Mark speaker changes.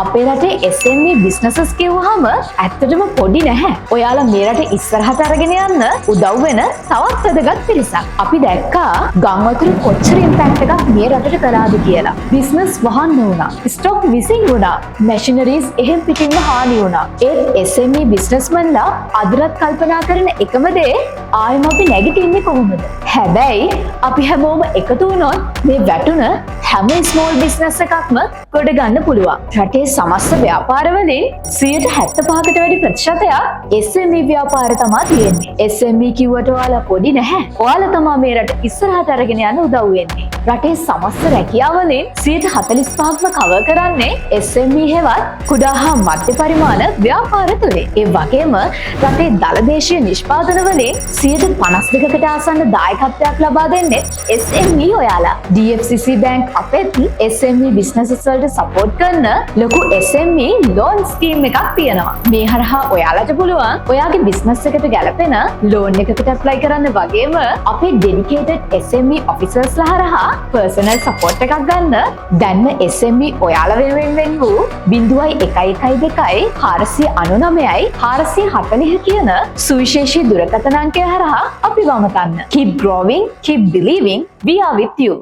Speaker 1: අපේ රටේ SME businesses කිව්වහම ඇත්තටම පොඩි නැහැ. ඔයාලා මේ රට ඉස්සරහට අරගෙන යන්න උදව් වෙන තවත් වැදගත් පිරිසක්. අපි දැක්කා ගංවතුරු කොච්චර ඉම්පැක්ට් එකක් මේ රටට කළාද කියලා. බිස්නස් වහන්න වුණා. ස්ටොක් මිසින් වුණා. මැෂිනරීස් එහෙම් පිටින්ම හානි වුණා. ඒ SME businessmenලා අදටත් කල්පනා කරන එකම දේ ආයෙම අපි නැගිටින්නේ කොහොමද? හැබැයි අපි හැමෝම එකතු වුණොත් මේ වැටුන හැම ස්මෝල් බිස්නස් එකක්ම ගොඩ ගන්න පුළුවන්. රටේ සමස්ත ව්‍යාපාරවලින් 75%කට වැඩි ප්‍රතිශතයක් SME ව්‍යාපාර තමයි තියෙන්නේ. SME කිව්වට ඔයාලා පොඩි නැහැ. ඔයාලා තමයි මේ රට ඉස්සරහට අරගෙන යන්න උදව් වෙන්නේ. රටේ සමස්ත රැකියාවලින් 45%ක්ම කවර් කරන්නේ SME හෙවත් කුඩා හා මධ්‍ය පරිමාණ ව්‍යාපාර තුලින්. ඒ වගේම රටේ දළදේශීය නිෂ්පාදන වලින් 52%කට ආසන්න දායකත්වයක් ලබා දෙන්නේ SME ඔයාලා. DFCC බැංක් අපෙත් SME businesses වලට සපෝට් කරන ලොකු SME loan scheme එකක් තියෙනවා. මේ හරහා ඔයාලට පුළුවන් ඔයාගේ business එකට ගැලපෙන loan එකකට apply කරන්න වගේම අපේ dedicated SME officers ලා හරහා personal support එකක් ගන්න. දැන්ම SME ඔයාලා වෙනුවෙන් වෙන් වූ 0.112 499යි 440 කියන සුවිශේෂී දුරකථන අංකය හරහා අපි වමතන්න. Keep growing, keep believing, we are with you.